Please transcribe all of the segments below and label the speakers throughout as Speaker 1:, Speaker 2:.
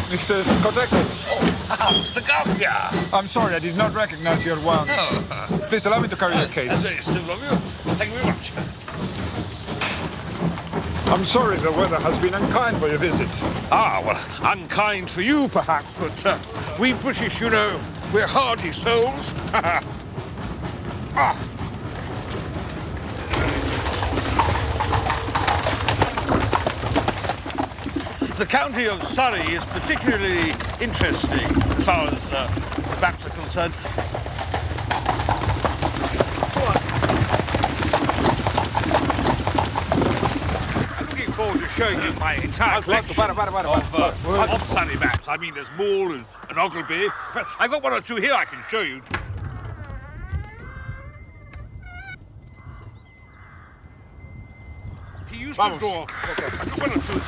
Speaker 1: Mr. Scott Eccles.
Speaker 2: Oh, Mr. Garcia.
Speaker 1: I'm sorry, I did not recognize you at once.
Speaker 2: Oh.
Speaker 1: Please allow me to carry your case.
Speaker 2: That's very civil of you. Thank you very much.
Speaker 1: I'm sorry the weather has been unkind for your visit.
Speaker 2: Ah, well, unkind for you, perhaps, but we British, you know, we're hardy souls. Ah. The county of Surrey is particularly interesting as far as maps are concerned. I'm looking forward to showing you my entire collection of Surrey maps. I mean, there's Maul and Ogleby. I've got one or two here I can show you. He used to draw. I've got one or two.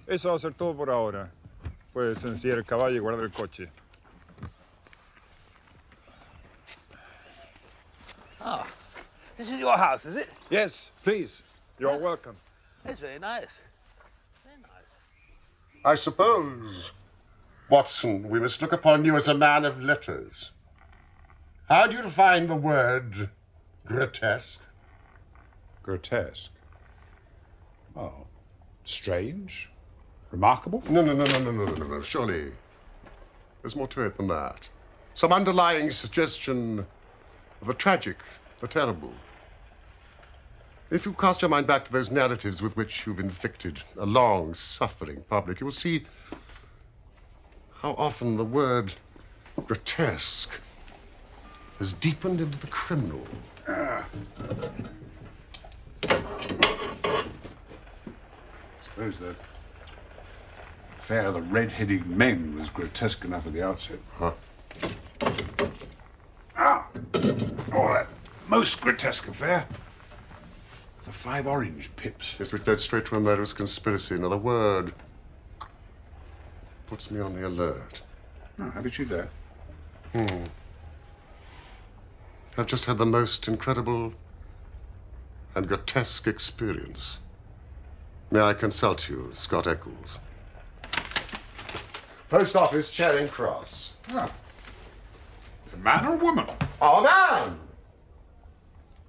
Speaker 1: Eso va a ser todo por ahora. Puedes ensillar el caballo y guardar el coche.
Speaker 2: Ah, this is your house, is it?
Speaker 1: Yes, please. You're welcome.
Speaker 2: It's very nice. Very nice.
Speaker 3: I suppose, Watson, we must look upon you as a man of letters. How do you define the word grotesque?
Speaker 4: Grotesque? Oh, strange? Remarkable?
Speaker 3: No. Surely, there's more to it than that. Some underlying suggestion of the tragic, the terrible. If you cast your mind back to those narratives with which you've inflicted a long, suffering public, you will see how often the word grotesque has deepened into the criminal.
Speaker 4: I suppose the affair of the red-headed men was grotesque enough at the outset.
Speaker 3: Huh?
Speaker 4: Ah! Oh, that most grotesque affair. The 5 orange pips.
Speaker 3: Yes, which led straight to a murderous conspiracy. Another word puts me on the alert.
Speaker 4: Oh, how did you there?
Speaker 3: I've just had the most incredible and grotesque experience. May I consult you, Scott Eccles? Post office, Charing Cross.
Speaker 4: Ah. A man or a woman?
Speaker 3: Oh, a man!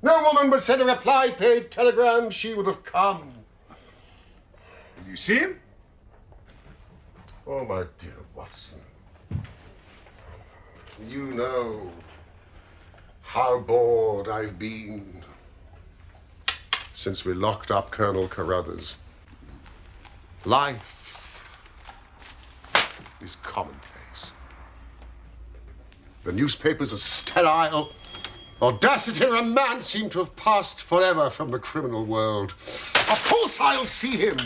Speaker 3: No woman would send a reply-paid telegram. She would have come.
Speaker 4: Did you see him?
Speaker 3: Oh, my dear Watson. You know how bored I've been since we locked up Colonel Carruthers. Life is commonplace. The newspapers are sterile. Audacity and romance seem to have passed forever from the criminal world. Of course I'll see him.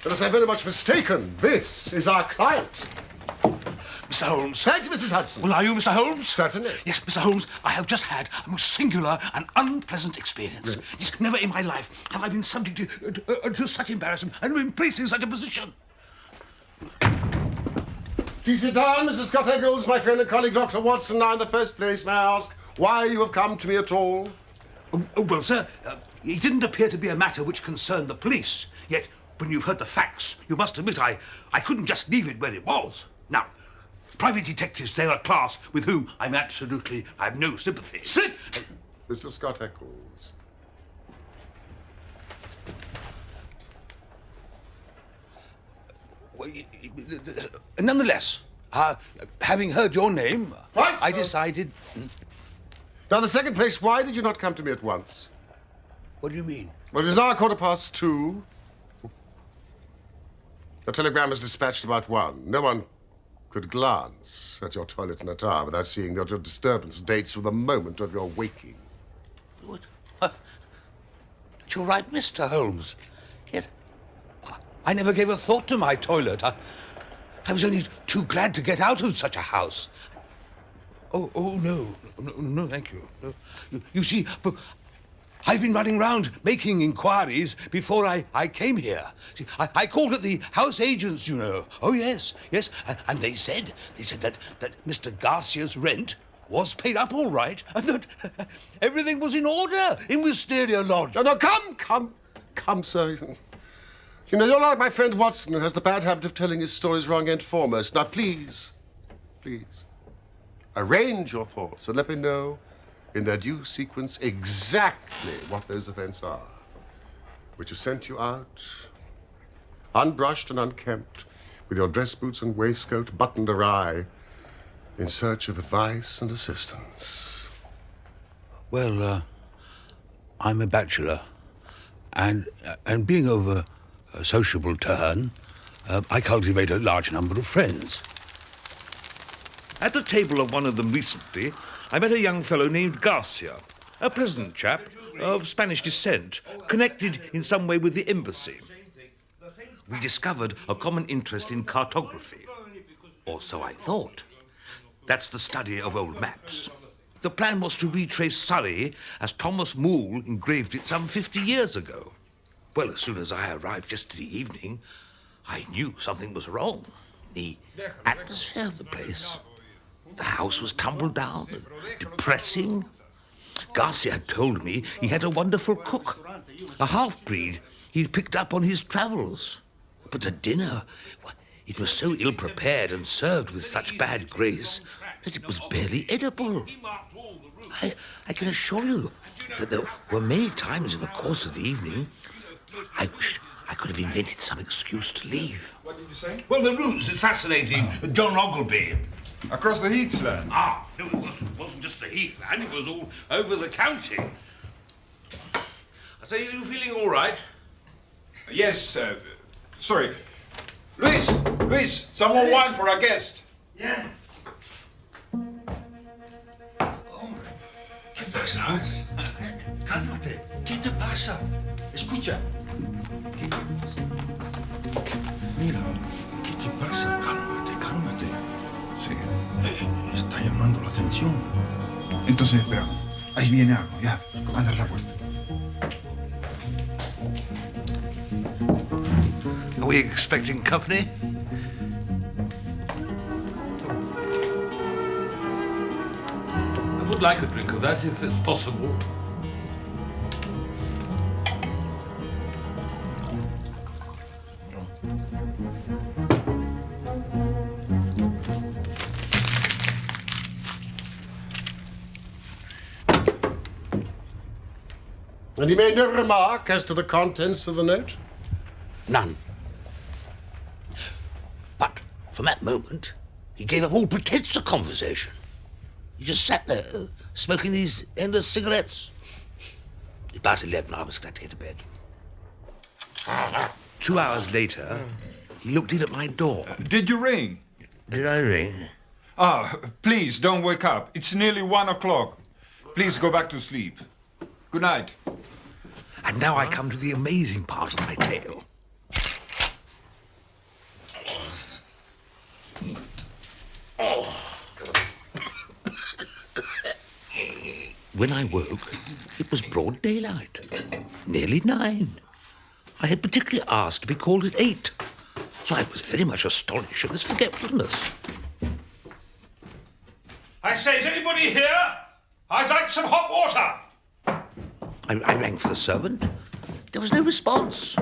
Speaker 3: Unless I'm very much mistaken, this is our client.
Speaker 2: Mr. Holmes.
Speaker 3: Thank you, Mrs. Hudson.
Speaker 2: Well, are you Mr. Holmes?
Speaker 3: Certainly.
Speaker 2: Yes, Mr. Holmes, I have just had a most singular and unpleasant experience.
Speaker 3: Really?
Speaker 2: Yes, never in my life have I been subject to such embarrassment and been placed in such a position.
Speaker 3: Please sit down, Mrs. Scott Eccles, my friend and colleague, Dr. Watson. Now, in the first place, may I ask why you have come to me at all?
Speaker 2: Well, sir, it didn't appear to be a matter which concerned the police. Yet, when you've heard the facts, you must admit I couldn't just leave it where it was. Now, private detectives, they're a class with whom I have no sympathy.
Speaker 3: Sit! Mr. Scott Eccles.
Speaker 2: Well, nonetheless, having heard your name,
Speaker 3: Right,
Speaker 2: I
Speaker 3: sir.
Speaker 2: decided...
Speaker 3: Now, in the second place, why did you not come to me at once?
Speaker 2: What do you mean?
Speaker 3: Well, it is now 2:15. A telegram was dispatched about 1. No one could glance at your toilet in a tower without seeing that your disturbance dates from the moment of your waking.
Speaker 2: What? You're right, Mr. Holmes. Yes. I never gave a thought to my toilet. I was only too glad to get out of such a house. Oh, no, thank you. No. You see, I've been running round making inquiries before I came here. See, I called at the house agents, you know. Oh, yes. And they said that Mr. Garcia's rent was paid up all right and that everything was in order in Wisteria Lodge.
Speaker 3: No, come, sir. You know, you're like my friend Watson, who has the bad habit of telling his stories wrong end foremost. Now, please, arrange your thoughts and let me know in their due sequence exactly what those events are, which have sent you out, unbrushed and unkempt, with your dress boots and waistcoat buttoned awry, in search of advice and assistance.
Speaker 2: Well, I'm a bachelor, and being of a sociable turn, I cultivate a large number of friends. At the table of one of them recently, I met a young fellow named Garcia, a pleasant chap of Spanish descent, connected in some way with the embassy. We discovered a common interest in cartography, or so I thought. That's the study of old maps. The plan was to retrace Surrey as Thomas Moole engraved it some 50 years ago. Well, as soon as I arrived yesterday evening, I knew something was wrong. The atmosphere of the place. The house was tumbled down, depressing. Garcia had told me he had a wonderful cook, a half-breed he'd picked up on his travels. But the dinner, well, it was so ill-prepared and served with such bad grace that it was barely edible. I can assure you that there were many times in the course of the evening I wished I could have invented some excuse to leave.
Speaker 1: What did you say?
Speaker 2: Well, the ruse is fascinating. John Ogilvy.
Speaker 1: Across the heathland.
Speaker 2: No, it wasn't just the heathland. It was all over the county. I say, are you feeling all right?
Speaker 1: Yes, sorry. Luis, some more wine for our guest.
Speaker 5: Yeah. Hombre, ¿qué pasa? Cálmate. ¿Qué te pasa? Escucha. ¿Qué te pasa? Mira, ¿qué te pasa? Cálmate.
Speaker 4: Sí.
Speaker 5: Está llamando la atención.
Speaker 4: Entonces, espera. Ahí viene algo, ya. Anda la puerta.
Speaker 2: Are we expecting company? I would like a drink of that, if it's possible.
Speaker 3: And he made no remark as to the contents of the note?
Speaker 2: None. But from that moment, he gave up all pretense of conversation. He just sat there, smoking these endless cigarettes. About 11, I was glad to get to bed. 2 hours later, he looked in at my door.
Speaker 1: Did you ring?
Speaker 2: Did I ring?
Speaker 1: Ah, please don't wake up. It's nearly 1 o'clock. Please go back to sleep. Good night.
Speaker 2: And now I come to the amazing part of my tale. When I woke, it was broad daylight, nearly 9. I had particularly asked to be called at 8, so I was very much astonished at this forgetfulness.
Speaker 6: I say, is anybody here? I'd like some hot water.
Speaker 2: I rang for the servant. There was no response.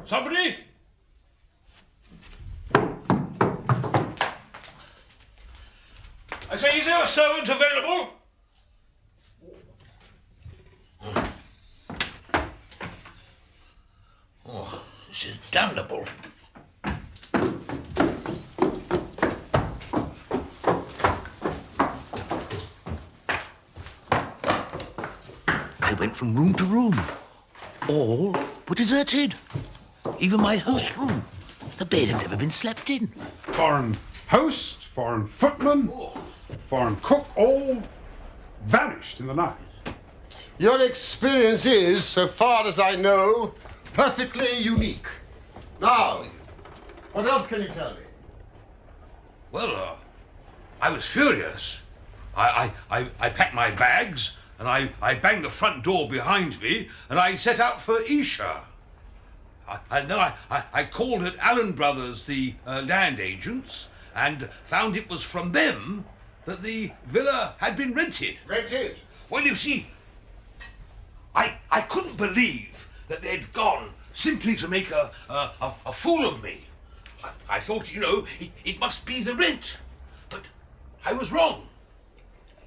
Speaker 6: Somebody? I say, is there a servant available?
Speaker 2: Oh, this is damnable. I went from room to room. All were deserted. Even my host's room. The bed had never been slept in.
Speaker 4: Foreign host, foreign footman, foreign cook, all vanished in the night.
Speaker 3: Your experience is, so far as I know, perfectly unique. Now, what else can you tell me?
Speaker 2: Well, I was furious. I packed my bags and I banged the front door behind me and I set out for Esher. And then I called at Allen Brothers, the land agents, and found it was from them that the villa had been rented.
Speaker 3: Rented?
Speaker 2: Well, you see, I couldn't believe that they'd gone simply to make a fool of me. I thought, you know, it must be the rent. But I was wrong.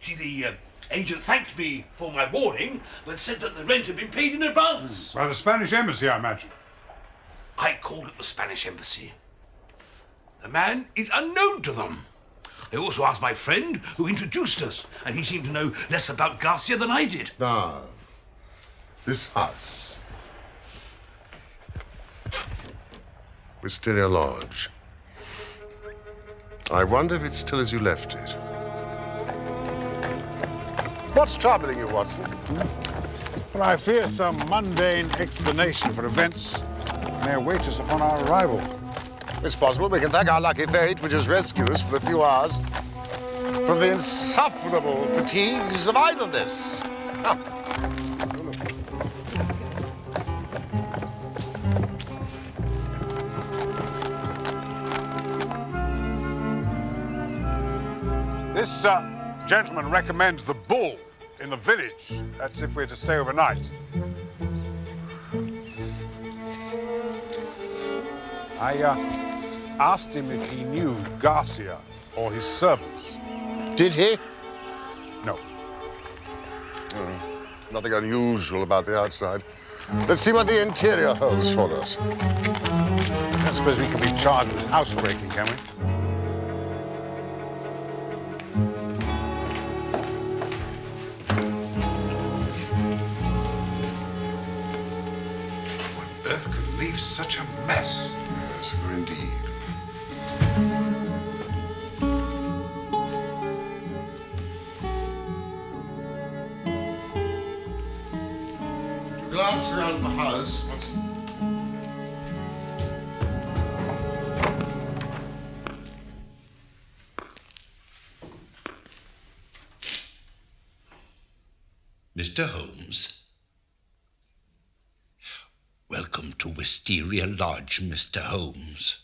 Speaker 2: See, the agent thanked me for my warning, but said that the rent had been paid in advance.
Speaker 4: By the Spanish embassy, I imagine.
Speaker 2: I called at the Spanish embassy. The man is unknown to them. I also asked my friend who introduced us, and he seemed to know less about Garcia than I did.
Speaker 3: Now, this house. Wisteria Lodge. I wonder if it's still as you left it. What's troubling you, Watson?
Speaker 4: Well, I fear some mundane explanation for events may await us upon our arrival.
Speaker 3: It's possible we can thank our lucky fate, which has rescued us for a few hours from the insufferable fatigues of idleness.
Speaker 4: This gentleman recommends the Bull in the village. That's if we're to stay overnight. I asked him if he knew Garcia or his servants.
Speaker 3: Did he?
Speaker 4: No.
Speaker 3: Nothing unusual about the outside. Let's see what the interior holds for us.
Speaker 4: I don't suppose we can be charged with housebreaking, can we? What earth could leave such a mess?
Speaker 3: Yes, indeed. Glance around the house.
Speaker 7: Mr. Holmes. Welcome to Wisteria Lodge, Mr. Holmes.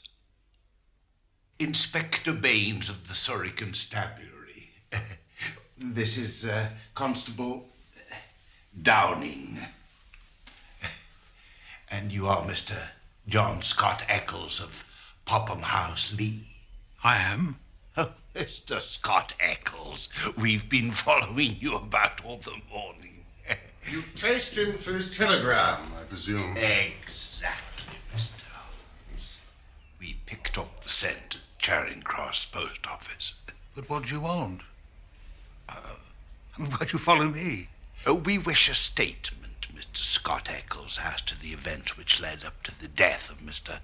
Speaker 7: Inspector Baines of the Surrey Constabulary. This is Constable Downing. And you are Mr. John Scott Eccles of Popham House, Lee.
Speaker 2: I am.
Speaker 7: Oh, Mr. Scott Eccles, we've been following you about all the morning.
Speaker 3: You traced him through his telegram, I presume.
Speaker 7: Exactly, Mr. Holmes. We picked up the scent at Charing Cross Post Office.
Speaker 2: But what do you want? Why'd you follow me?
Speaker 7: We wish a statement, Mr. Scott Eccles, as to the events which led up to the death of Mr.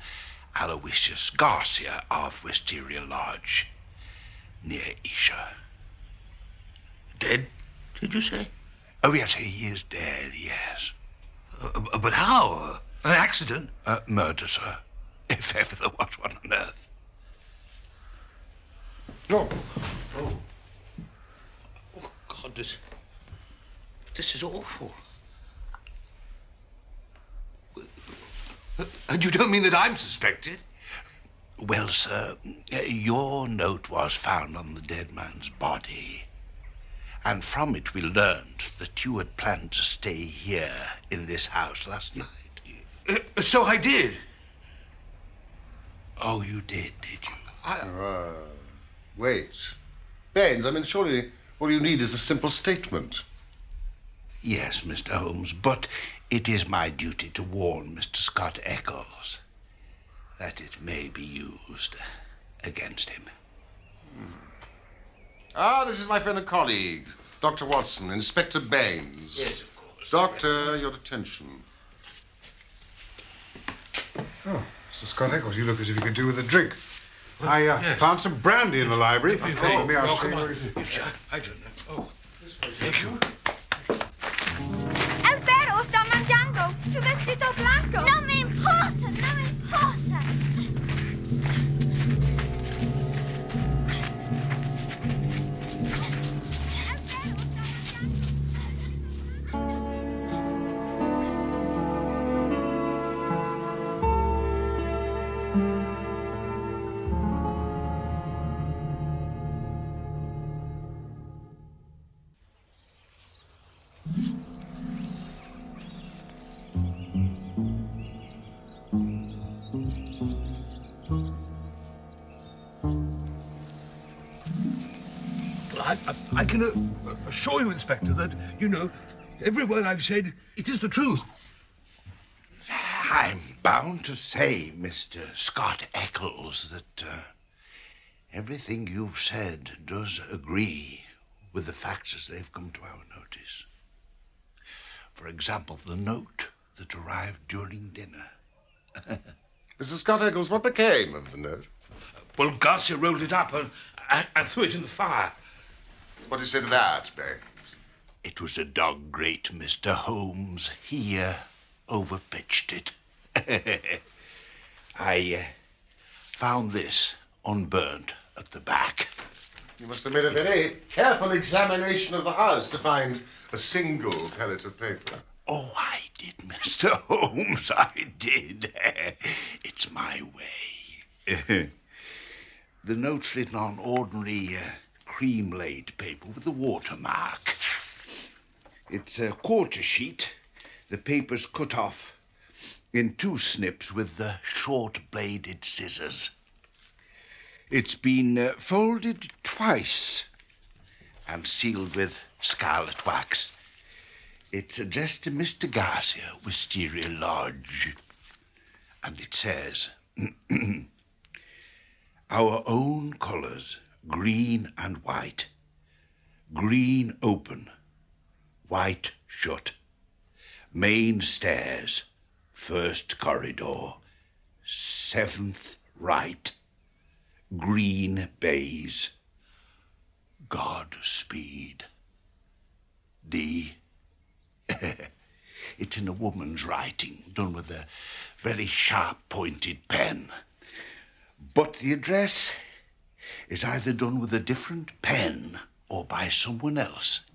Speaker 7: Aloysius Garcia of Wisteria Lodge, near Isha.
Speaker 2: Dead, did you say?
Speaker 7: Oh, yes, he is dead, yes.
Speaker 2: But how? An accident?
Speaker 7: Murder, sir. If ever there was one on earth.
Speaker 3: Oh.
Speaker 2: Oh, God, this is awful. And you don't mean that I'm suspected?
Speaker 7: Well, sir, your note was found on the dead man's body. And from it we learned that you had planned to stay here in this house last night.
Speaker 2: So I did.
Speaker 7: Oh, you did you?
Speaker 3: Wait. Baines, I mean, surely all you need is a simple statement.
Speaker 7: Yes, Mr. Holmes, but it is my duty to warn Mr. Scott Eccles that it may be used against him.
Speaker 3: Ah, this is my friend and colleague, Dr. Watson, Inspector Baines.
Speaker 7: Yes, of course.
Speaker 3: Doctor, your attention.
Speaker 4: Oh, Mr. Scott Eccles, you look as if you could do with a drink. I found some brandy in the library. If you follow me, I'll show you where it is.
Speaker 2: I don't know. Oh, thank you.
Speaker 8: È vero, sto mangiando. Tu vestito blanco. Non mi importa, non mi importa.
Speaker 2: I can assure you, Inspector, that, you know, every word I've said, it is the truth.
Speaker 7: I'm bound to say, Mr. Scott Eccles, that everything you've said does agree with the facts as they've come to our notice. For example, the note that arrived during dinner.
Speaker 3: Mr. Scott Eccles, what became of the note?
Speaker 2: Well, Garcia rolled it up and threw it in the fire.
Speaker 3: What do you say to that, Baines?
Speaker 7: It was a dog grate, Mr. Holmes. He overpitched it. I found this unburnt at the back.
Speaker 3: You must have made a very careful examination of the house to find a single pellet of paper.
Speaker 7: Oh, I did, Mr. Holmes, I did. It's my way. The note's written on ordinary cream-laid paper with a watermark. It's a quarter sheet. The paper's cut off in 2 snips with the short-bladed scissors. It's been folded twice and sealed with scarlet wax. It's addressed to Mr. Garcia, Wisteria Lodge. And it says, our own colours, green and white. Green open, white shut. Main stairs, first corridor, 7th right. Green bays. Godspeed. D. It's in a woman's writing, done with a very sharp-pointed pen. But the address is either done with a different pen or by someone else,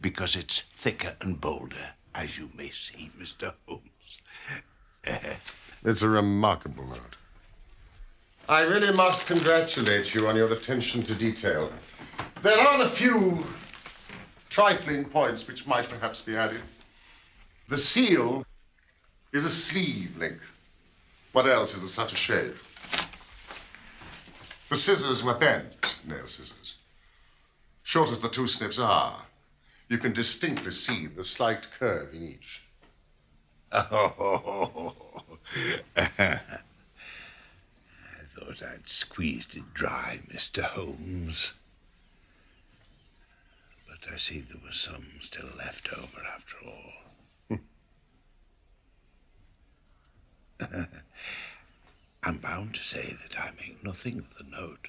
Speaker 7: because it's thicker and bolder, as you may see, Mr. Holmes.
Speaker 3: It's a remarkable note. I really must congratulate you on your attention to detail. There are a few trifling points which might perhaps be added. The seal is a sleeve link. What else is of such a shape? The scissors were bent, nail scissors. Short as the 2 snips are, you can distinctly see the slight curve in each.
Speaker 7: Oh, I thought I'd squeezed it dry, Mr. Holmes. But I see there was some still left over after all. I'm bound to say that I make nothing of the note,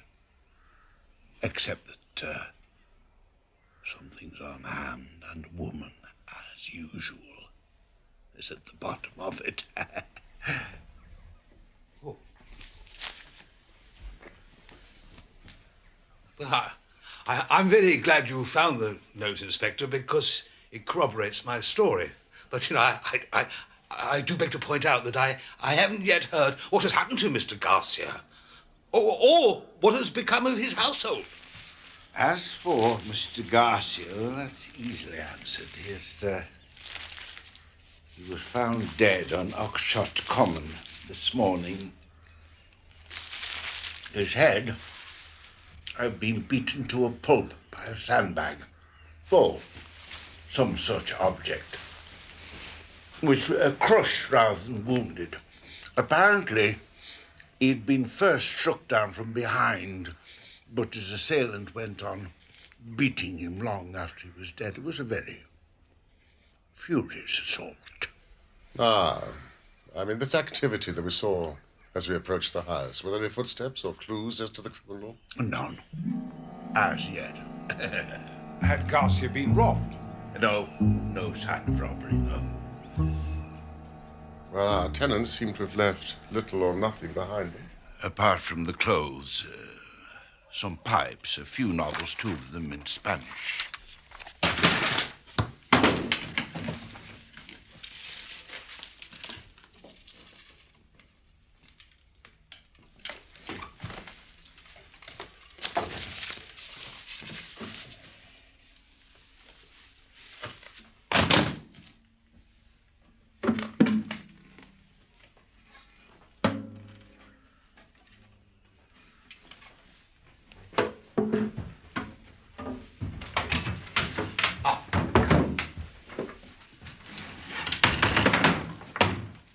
Speaker 7: except that something's on hand and woman, as usual, is at the bottom of it.
Speaker 2: Oh. Well, I'm very glad you found the note, Inspector, because it corroborates my story. But, you know, I do beg to point out that I haven't yet heard what has happened to Mr. Garcia, or what has become of his household.
Speaker 7: As for Mr. Garcia, well, that's easily answered. He was found dead on Oxshott Common this morning. His head had been beaten to a pulp by a sandbag, or some such object, which crushed rather than wounded. Apparently, he'd been first struck down from behind, but his assailant went on beating him long after he was dead. It was a very furious assault.
Speaker 3: Ah, I mean, this activity that we saw as we approached the house, were there any footsteps or clues as to the criminal?
Speaker 7: None. As yet.
Speaker 4: Had Garcia been robbed?
Speaker 7: No sign of robbery, no.
Speaker 3: Well, our tenants seem to have left little or nothing behind them.
Speaker 7: Apart from the clothes, some pipes, a few novels, 2 of them in Spanish.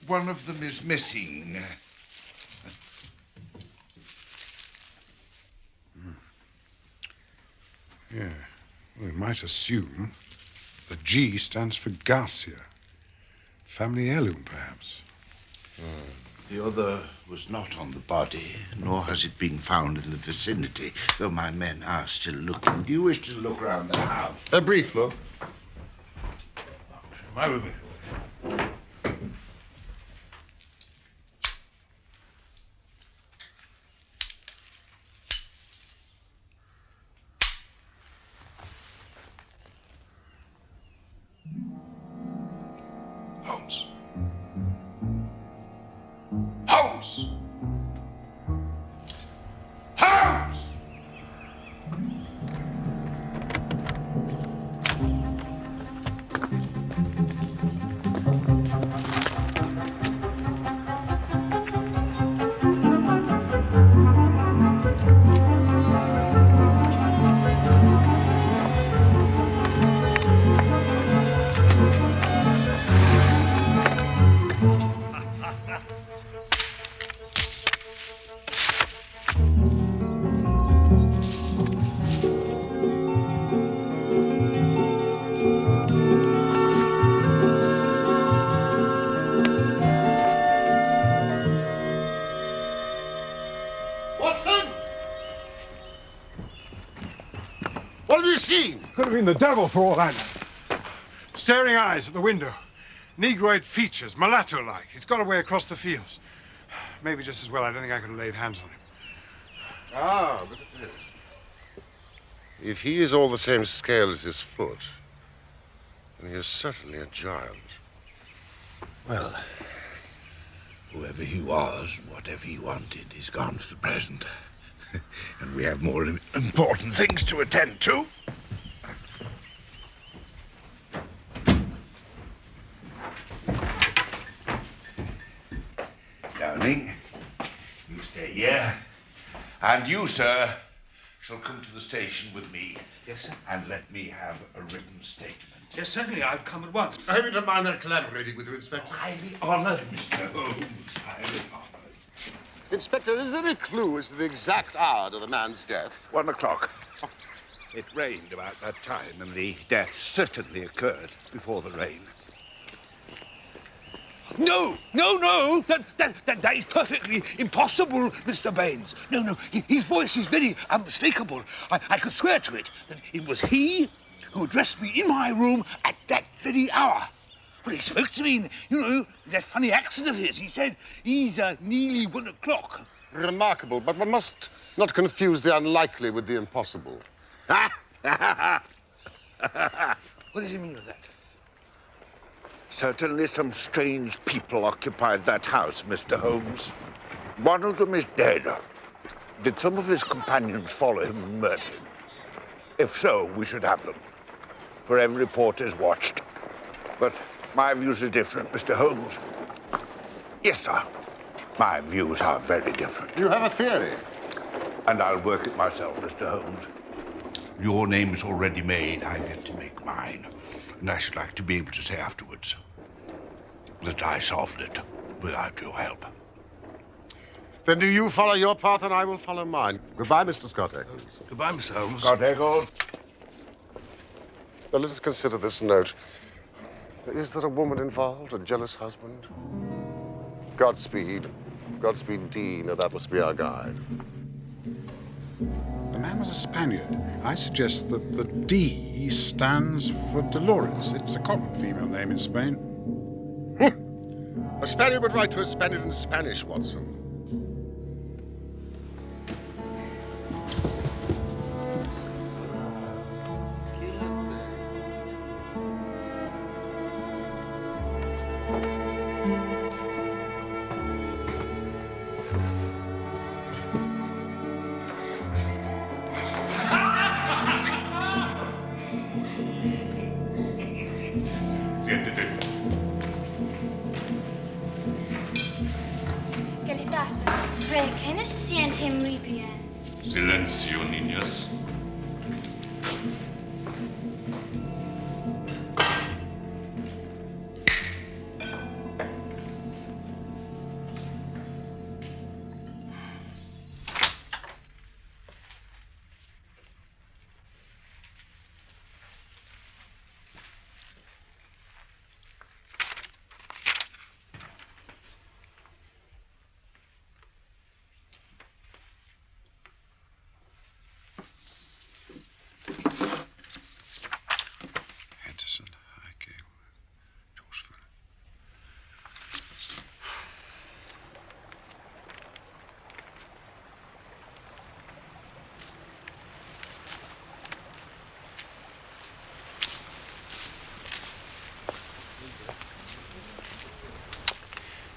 Speaker 7: One of them is missing.
Speaker 4: Yeah, we might assume the G stands for Garcia. Family heirloom, perhaps.
Speaker 7: The other was not on the body, nor has it been found in the vicinity, though my men are still looking. Do you wish to look around the house?
Speaker 3: A brief look.
Speaker 6: My room.
Speaker 4: Holmes. Holmes! Holmes!
Speaker 3: Watson! What have you seen?
Speaker 4: Could have been the devil for all I know. Staring eyes at the window. Negroid features, mulatto-like. He's got away across the fields. Maybe just as well. I don't think I could have laid hands on him.
Speaker 3: Ah, but it is. If he is all the same scale as his foot, then he is certainly a giant.
Speaker 7: Well, whoever he was, whatever he wanted, is gone for the present. And we have more important things to attend to. Downing, you stay here. And you, sir, shall come to the station with me.
Speaker 2: Yes, sir.
Speaker 7: And let me have a written statement.
Speaker 2: Yes, certainly. I'll come at once.
Speaker 3: I hope you don't mind our collaborating with you, Inspector.
Speaker 7: Highly honoured, Mr. Holmes. Highly honoured.
Speaker 3: Inspector, is there any clue as to the exact hour of the man's death?
Speaker 7: 1 o'clock. It rained about that time, and the death certainly occurred before the rain.
Speaker 2: No! That is perfectly impossible, Mr. Baines. No, his voice is very unmistakable. I could swear to it that it was he who addressed me in my room at that very hour. Well, he spoke to me in, that funny accent of his. He said, he's nearly 1 o'clock.
Speaker 3: Remarkable, but one must not confuse the unlikely with the impossible.
Speaker 2: What does he mean by that?
Speaker 7: Certainly some strange people occupied that house, Mr. Holmes. One of them is dead. Did some of his companions follow him and murder him? If so, we should have them. For every report is watched. But my views are different, Mr. Holmes. Yes, sir. My views are very different.
Speaker 3: You have a theory.
Speaker 7: And I'll work it myself, Mr. Holmes. Your name is already made. I get to make mine. And I should like to be able to say afterwards that I solved it without your help.
Speaker 3: Then do you follow your path and I will follow mine. Goodbye, Mr. Scott Eccles.
Speaker 2: Goodbye, Mr. Holmes.
Speaker 7: Scott Eccles.
Speaker 3: Now, let us consider this note. Is there a woman involved, a jealous husband? Godspeed. Godspeed, D. Now, that must be our guide.
Speaker 4: The man was a Spaniard. I suggest that the D stands for Dolores. It's a common female name in Spain.
Speaker 3: A Spaniard would write to a Spaniard in Spanish, Watson.
Speaker 6: Siéntete.
Speaker 8: ¿Qué le pasa? Rey, ¿qué no se siente muy bien?
Speaker 6: Silencio, niñas.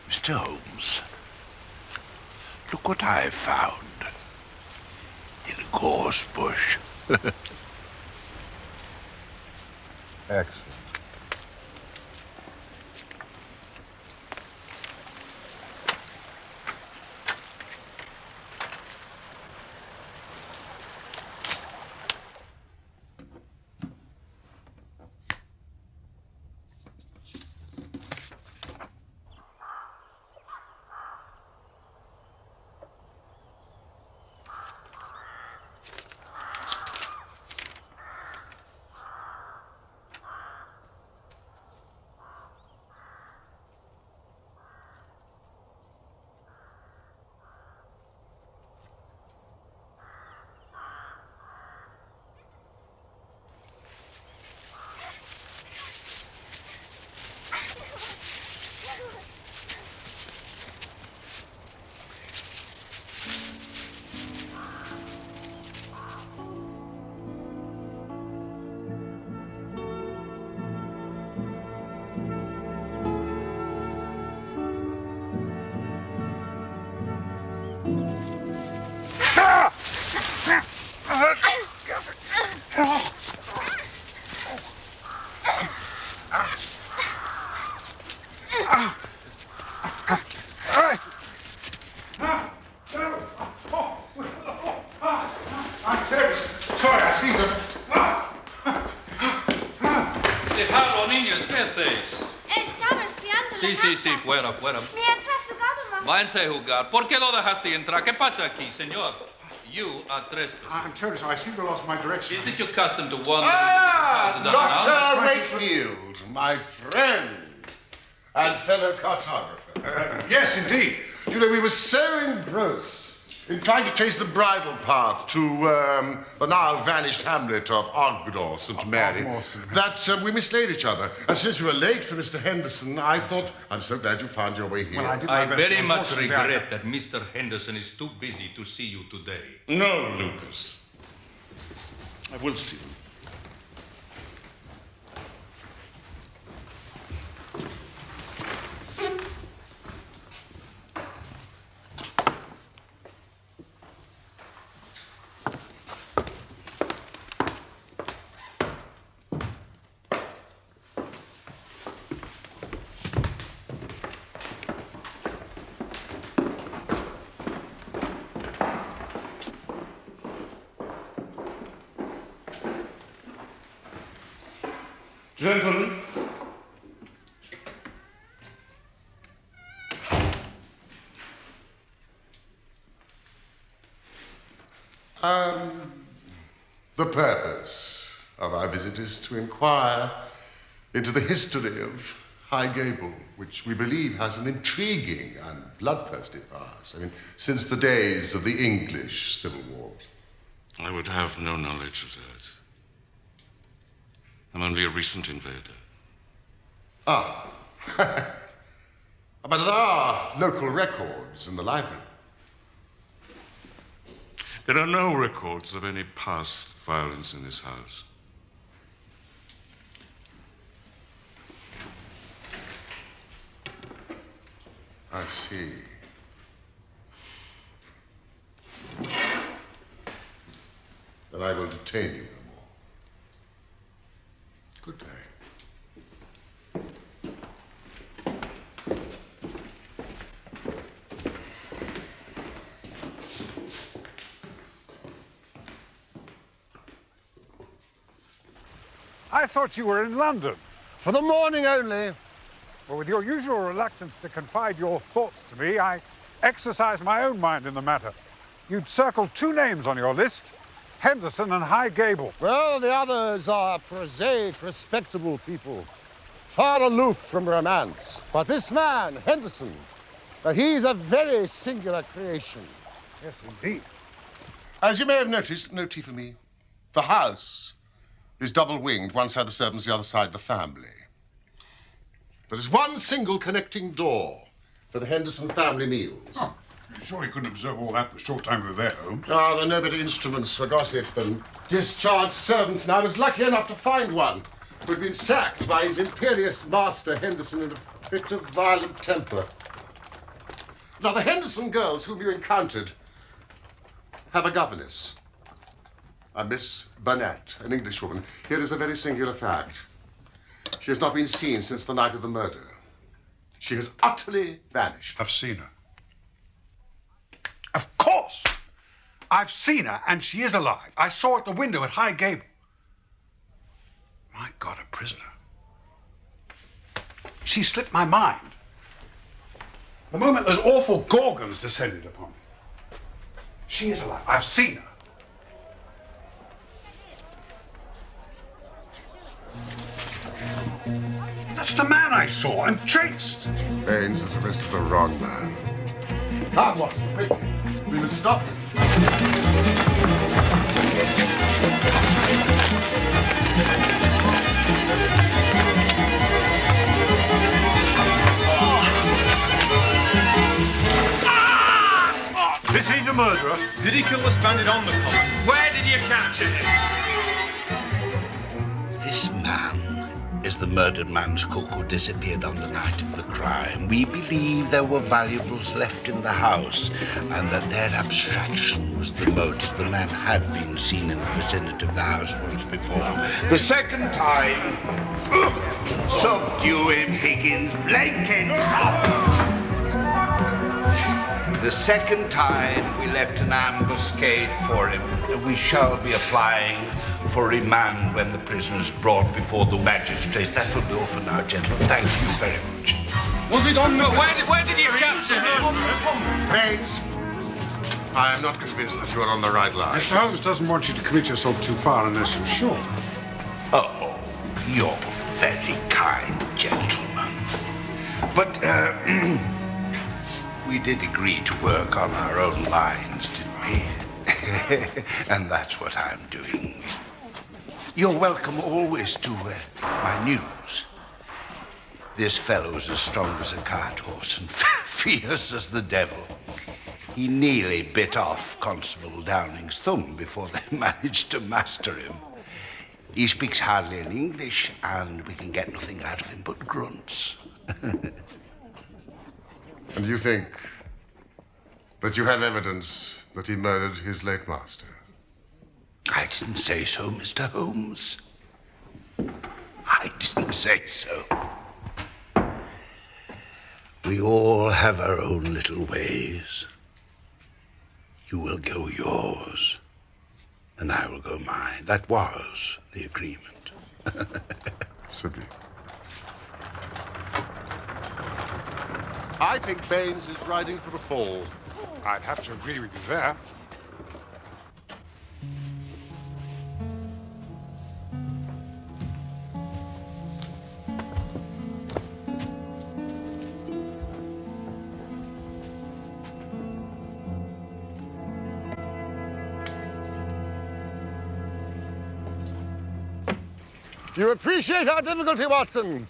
Speaker 7: Mr. Holmes, look what I've found in a gorse bush.
Speaker 3: Excellent.
Speaker 1: Sorry, I see them.
Speaker 6: Dejadlo, niños, ¿qué hacéis?
Speaker 8: Estaba espiando la
Speaker 6: Sí,
Speaker 8: casa.
Speaker 6: fuera.
Speaker 8: Mientras jugábamos.
Speaker 6: Váyanse a jugar. ¿Por qué lo dejaste entrar? ¿Qué pasa aquí, señor? You are trespassing.
Speaker 4: I'm terribly sorry. I seem to have lost my direction.
Speaker 6: Is it your custom to wander into houses
Speaker 3: Dr.
Speaker 6: unannounced?
Speaker 3: Wakefield, my friend and fellow cartographer.
Speaker 4: Yes, indeed.
Speaker 3: You know, we were so engrossed in trying to trace the bridle path to the now vanished hamlet of Ogdor, St. Mary, that we mislaid each other. And since we were late for Mr. Henderson, I thought, I'm so glad you found your way here.
Speaker 4: Well, I did my
Speaker 6: I
Speaker 4: best,
Speaker 6: very
Speaker 4: but
Speaker 6: much
Speaker 4: unfortunately,
Speaker 6: regret that Mr. Henderson is too busy to see you today.
Speaker 5: No, Lucas. I will see you. Gentlemen.
Speaker 3: The purpose of our visit is to inquire into the history of High Gable, which we believe has an intriguing and bloodthirsty past. I mean, since the days of the English Civil Wars.
Speaker 5: I would have no knowledge of that. I'm only a recent invader.
Speaker 3: Ah. But there are local records in the library.
Speaker 5: There are no records of any past violence in this house.
Speaker 3: I see. Then I will detain you no more. Good day.
Speaker 4: I thought you were in London.
Speaker 3: For the morning only.
Speaker 4: Well, with your usual reluctance to confide your thoughts to me, I exercised my own mind in the matter. You'd circled two names on your list, Henderson and High Gable.
Speaker 3: Well, the others are prosaic, respectable people, far aloof from romance. But this man, Henderson, he's a very singular creation.
Speaker 4: Yes, indeed.
Speaker 3: As you may have noticed, no tea for me, the house is double-winged, one side the servants, the other side the family. There is one single connecting door for the Henderson family meals.
Speaker 4: Oh, you sure you couldn't observe all that in the short time we were there, Holmes?
Speaker 3: Ah, there are no better instruments for gossip than discharged servants, and I was lucky enough to find one who had been sacked by his imperious master, Henderson, in a fit of violent temper. Now, the Henderson girls whom you encountered have a governess, a Miss Burnett, an Englishwoman. Here is a very singular fact. She has not been seen since the night of the murder. She has utterly vanished.
Speaker 4: I've seen her. Of course! I've seen her, and she is alive. I saw her at the window at High Gable. My God, a prisoner. She slipped my mind. The moment those awful gorgons descended upon me. She is alive. I've seen her. That's the man I saw and chased.
Speaker 3: Baines has arrested the wrong man. Come, Watson, quick. We must stop him.
Speaker 4: Is he the murderer?
Speaker 6: Did he kill the Spaniard on the common? Where did you capture him?
Speaker 7: This man is the murdered man's cook who disappeared on the night of the crime. We believe there were valuables left in the house and that their abstraction was the motive. The man had been seen in the vicinity of the house once before. The second time, subdue him, Higgins, blanket. The second time we left an ambuscade for him. We shall be applying for remand when the prisoner is brought before the magistrates. That will be all for now, gentlemen. Thank you very much.
Speaker 6: Was it on the... Where did you capture him?
Speaker 3: Baines, I am not convinced that you are on the right line.
Speaker 4: Mr. Holmes doesn't want you to commit yourself too far unless you're sure.
Speaker 7: Oh, you're very kind, gentlemen. But, we did agree to work on our own lines, didn't we? And that's what I'm doing. You're welcome always to my news. This fellow's as strong as a cart horse and fierce as the devil. He nearly bit off Constable Downing's thumb before they managed to master him. He speaks hardly any English, and we can get nothing out of him but grunts.
Speaker 3: And you think that you have evidence that he murdered his late master?
Speaker 7: I didn't say so, Mr. Holmes. I didn't say so. We all have our own little ways. You will go yours, and I will go mine. That was the agreement.
Speaker 3: Sibley. I think Baines is riding for the fall.
Speaker 4: I'd have to agree with you there.
Speaker 3: You appreciate our difficulty, Watson.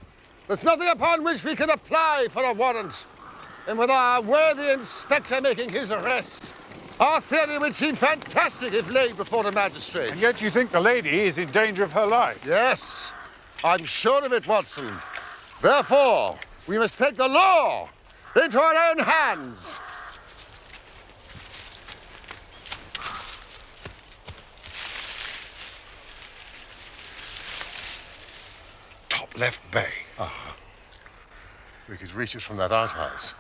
Speaker 3: There's nothing upon which we can apply for a warrant. And with our worthy inspector making his arrest, our theory would seem fantastic if laid before a magistrate.
Speaker 4: And yet you think the lady is in danger of her life?
Speaker 3: Yes, I'm sure of it, Watson. Therefore, we must take the law into our own hands.
Speaker 4: Top left bay.
Speaker 3: We could reach it from that outhouse.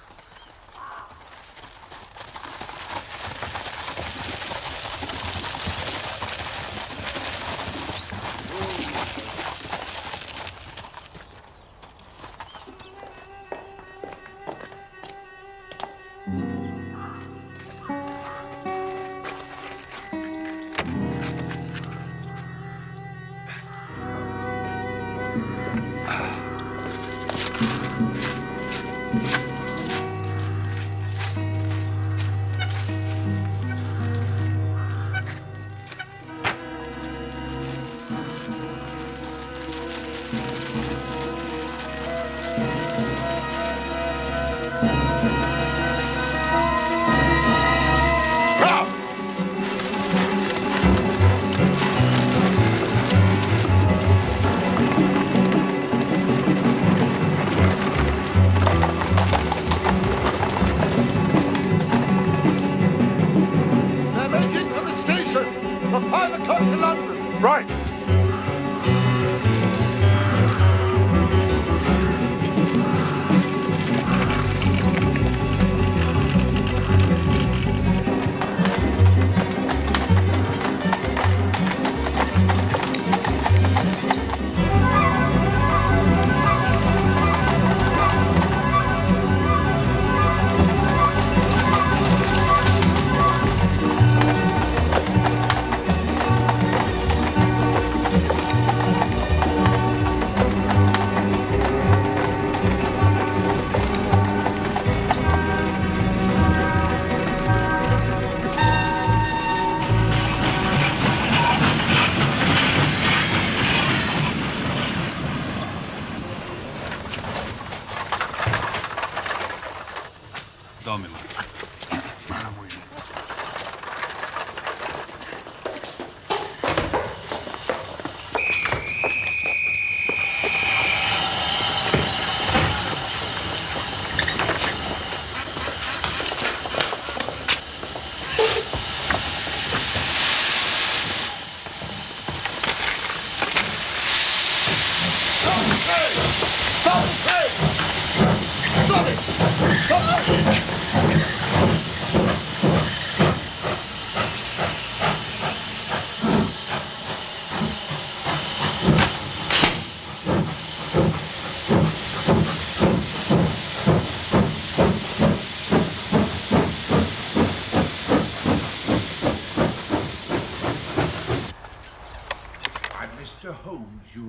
Speaker 4: Right.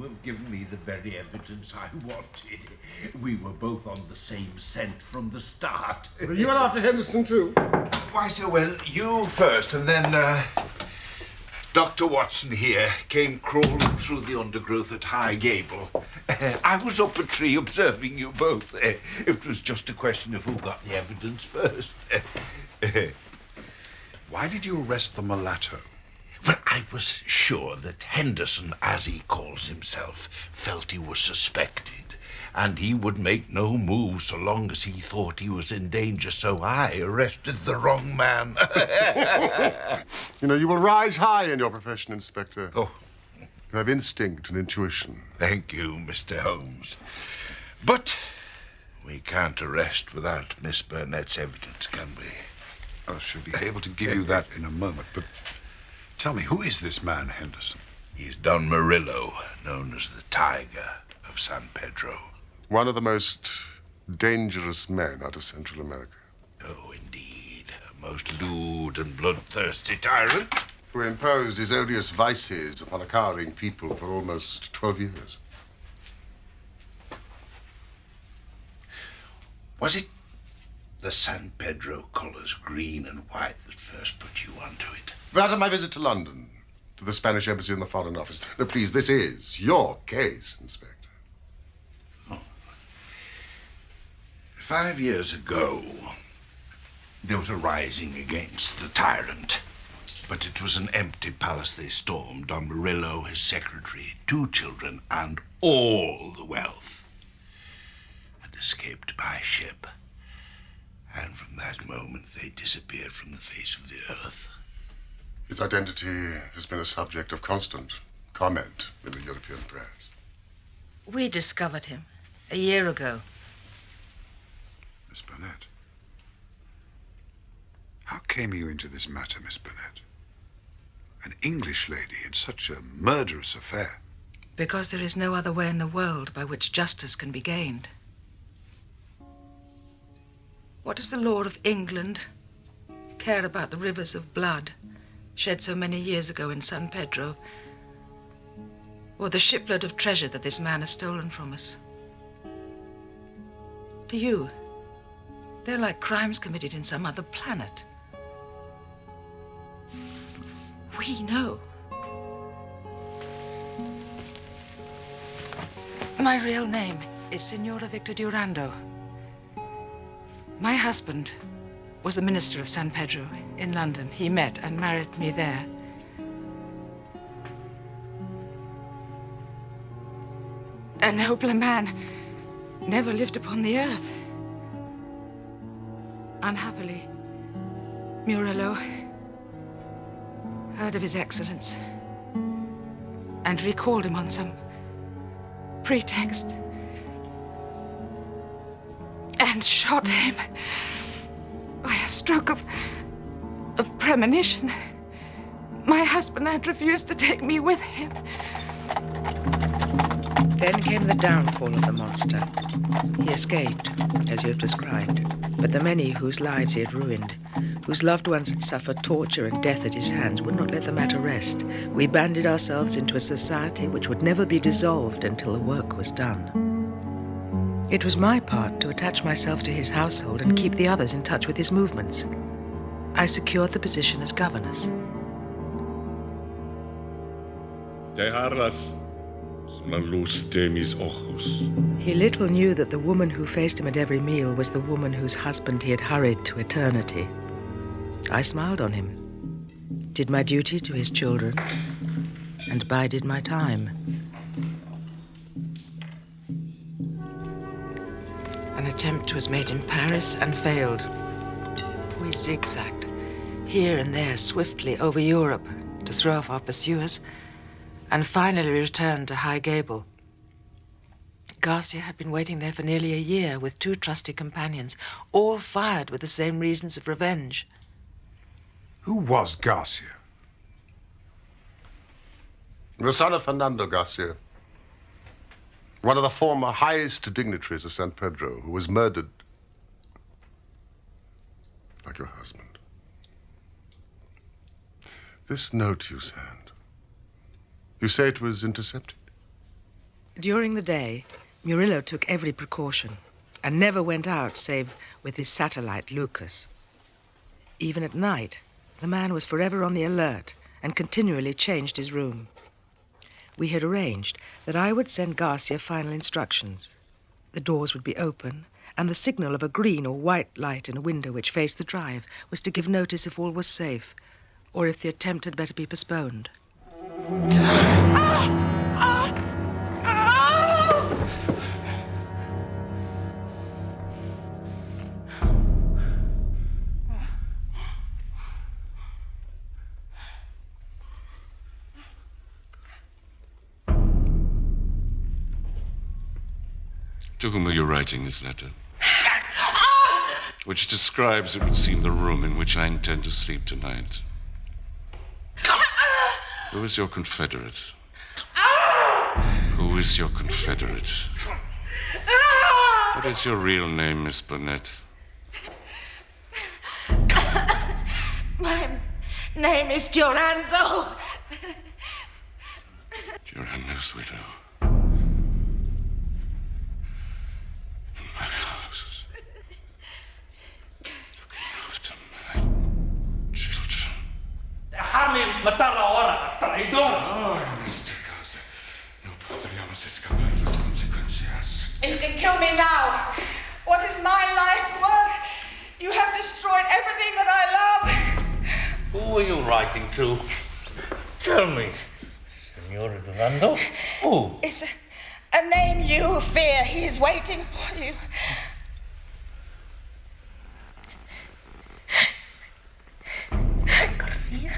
Speaker 7: have given me the very evidence I wanted. We were both on the same scent from the start.
Speaker 3: You went after Henderson, too?
Speaker 7: Why so? Well, you first, and then Dr. Watson here came crawling through the undergrowth at High Gable. I was up a tree observing you both. It was just a question of who got the evidence first.
Speaker 4: Why did you arrest the mulatto?
Speaker 7: Well, I was sure that Henderson, as he calls himself, felt he was suspected, and he would make no move so long as he thought he was in danger, so I arrested the wrong man.
Speaker 3: You know, you will rise high in your profession, Inspector.
Speaker 7: Oh.
Speaker 3: You have instinct and intuition.
Speaker 7: Thank you, Mr. Holmes. But we can't arrest without Miss Burnett's evidence, can we?
Speaker 4: I shall be able to give you that in a moment, but tell me, who is this man, Henderson?
Speaker 7: He's Don Murillo, known as the Tiger of San Pedro.
Speaker 3: One of the most dangerous men out of Central America.
Speaker 7: Oh, indeed. A most lewd and bloodthirsty tyrant.
Speaker 3: Who imposed his odious vices upon a cowering people for almost 12 years.
Speaker 7: Was it the San Pedro colours, green and white, that first put you onto it?
Speaker 3: That and my visit to London, to the Spanish Embassy and the Foreign Office. No, please, this is your case, Inspector.
Speaker 7: 5 years ago, there was a rising against the tyrant. But it was an empty palace they stormed. Don Murillo, his secretary, 2 children, and all the wealth had escaped by ship. And from that moment, they disappeared from the face of the earth.
Speaker 3: His identity has been a subject of constant comment in the European press.
Speaker 9: We discovered him a year ago.
Speaker 4: Miss Burnett. How came you into this matter, Miss Burnett? An English lady in such a murderous affair.
Speaker 9: Because there is no other way in the world by which justice can be gained. What does the law of England care about the rivers of blood shed so many years ago in San Pedro, or the shipload of treasure that this man has stolen from us? To you, they're like crimes committed in some other planet. We know. My real name is Signora Victor Durando. My husband was the minister of San Pedro in London. He met and married me there. A nobler man never lived upon the earth. Unhappily, Murillo heard of his excellence and recalled him on some pretext and shot him by a stroke of premonition. My husband had refused to take me with him.
Speaker 10: Then came the downfall of the monster. He escaped, as you have described, but the many whose lives he had ruined, whose loved ones had suffered torture and death at his hands, would not let the matter rest. We banded ourselves into a society which would never be dissolved until the work was done. It was my part to attach myself to his household and keep the others in touch with his movements. I secured the position as governess. He little knew that the woman who faced him at every meal was the woman whose husband he had hurried to eternity. I smiled on him, did my duty to his children, and bided my time.
Speaker 9: An attempt was made in Paris and failed. We zigzagged here and there swiftly over Europe to throw off our pursuers, and finally returned to High Gable. Garcia had been waiting there for nearly a year with 2 trusty companions, all fired with the same reasons of revenge.
Speaker 4: Who was Garcia?
Speaker 3: The son of Fernando Garcia, one of the former highest dignitaries of San Pedro, who was murdered like your husband. This note you sent, you say it was intercepted?
Speaker 10: During the day, Murillo took every precaution and never went out save with his satellite, Lucas. Even at night, the man was forever on the alert and continually changed his room. We had arranged that I would send Garcia final instructions. The doors would be open, and the signal of a green or white light in a window which faced the drive was to give notice if all was safe, or if the attempt had better be postponed.
Speaker 5: To whom are you writing this letter? Which describes, it would seem, the room in which I intend to sleep tonight. Who is your confederate? Who is your confederate? What is your real name, Miss Burnett?
Speaker 11: My name is Durando.
Speaker 5: Durando's widow. My house. Looking after my children.
Speaker 6: Déjame matarla ahora, traidor.
Speaker 5: Oh, Mr. Garza, no podríamos escapar las consecuencias.
Speaker 11: You can kill me now. What is my life worth? You have destroyed everything that I love.
Speaker 6: Who are you writing to? Tell me, Senora Durando. Who?
Speaker 11: It's a name you fear. He's waiting for you.
Speaker 6: Garcia?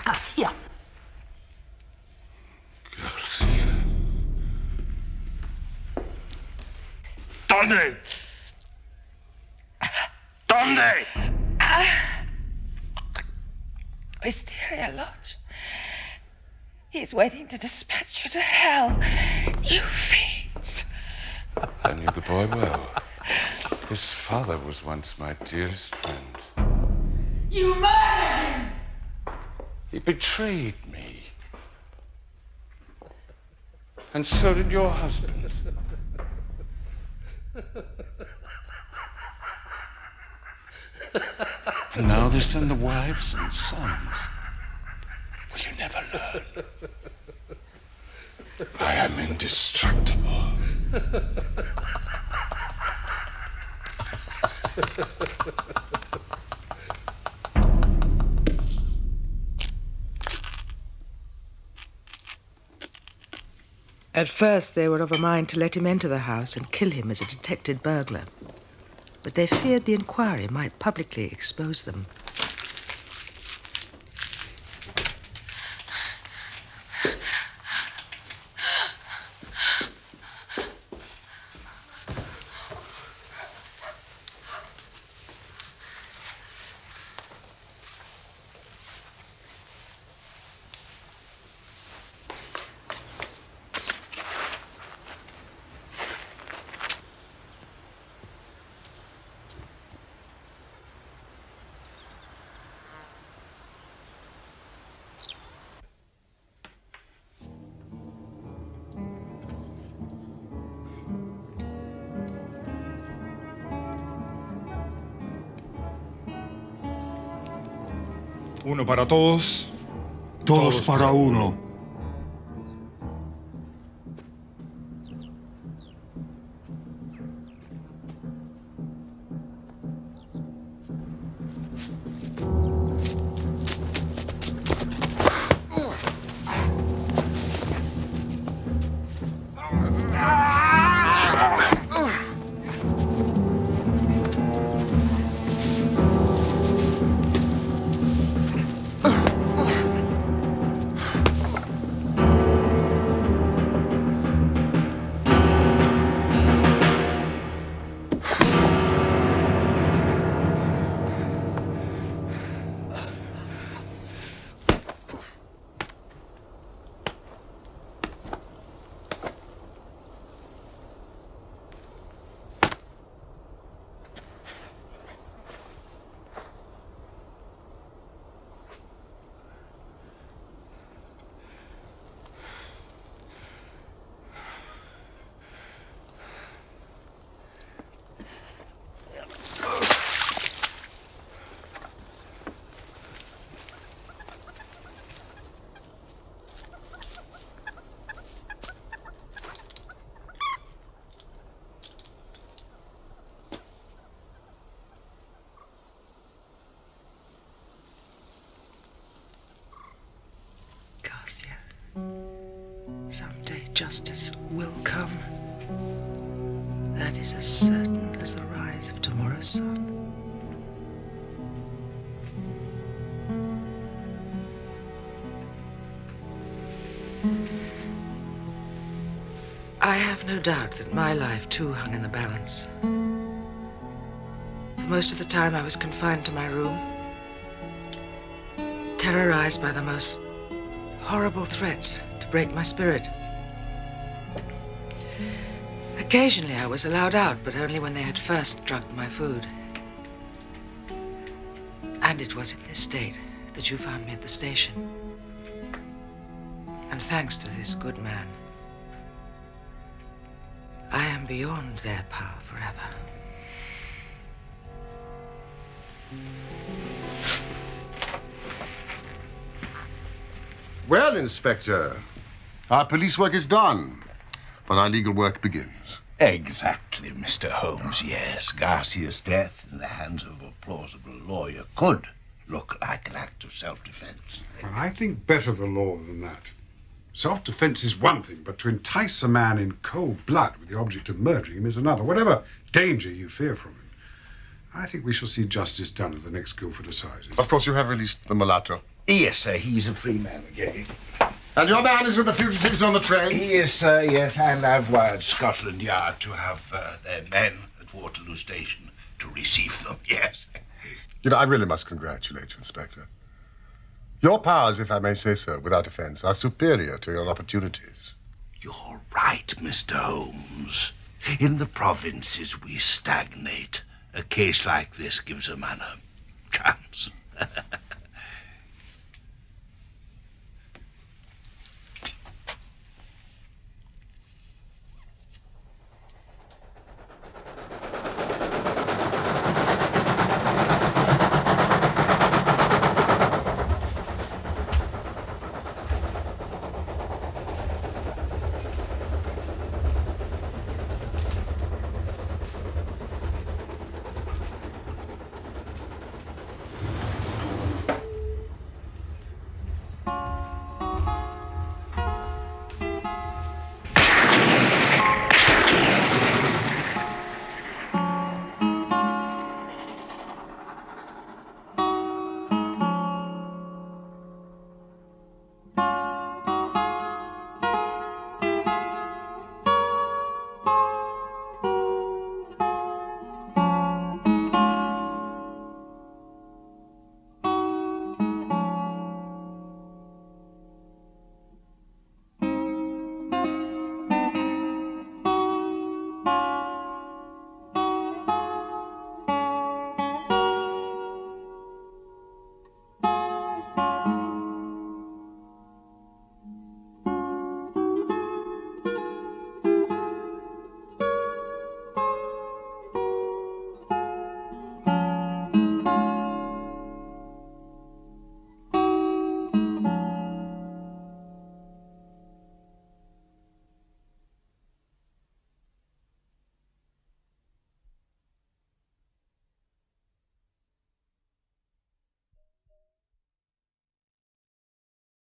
Speaker 6: Garcia.
Speaker 5: Garcia.
Speaker 6: ¿Dónde? ¿Dónde?
Speaker 11: Wisteria Lodge. He's waiting to dispatch you to hell. You fiends.
Speaker 5: I knew the boy well. His father was once my dearest friend.
Speaker 11: You murdered him.
Speaker 5: He betrayed me. And so did your husband. And now they send the wives and sons. Will you never learn? I am indestructible.
Speaker 10: At first, they were of a mind to let him enter the house and kill him as a detected burglar. But they feared the inquiry might publicly expose them.
Speaker 1: Uno para todos.
Speaker 12: Todos para uno.
Speaker 9: justice will come. That is as certain as the rise of tomorrow's sun. I have no doubt that my life, too, hung in the balance. For most of the time, I was confined to my room, terrorized by the most horrible threats to break my spirit. Occasionally, I was allowed out, but only when they had first drugged my food. And it was in this state that you found me at the station. And thanks to this good man, I am beyond their power forever.
Speaker 3: Well, Inspector, our police work is done, but our legal work begins.
Speaker 7: Exactly, Mr. Holmes, yes. Garcia's death in the hands of a plausible lawyer could look like an act of self-defense.
Speaker 4: Well, I think better of the law than that. Self-defense is one thing, but to entice a man in cold blood with the object of murdering him is another, whatever danger you fear from him. I think we shall see justice done at the next Guildford Assizes.
Speaker 3: Of course, you have released the mulatto.
Speaker 7: Yes, sir, he's a free man again.
Speaker 3: And your man is with the fugitives on the train?
Speaker 7: Yes, sir, yes, and I've wired Scotland Yard to have their men at Waterloo Station to receive them, yes.
Speaker 3: You know, I really must congratulate you, Inspector. Your powers, if I may say so, without offense, are superior to your opportunities.
Speaker 7: You're right, Mr. Holmes. In the provinces, we stagnate. A case like this gives a man a chance.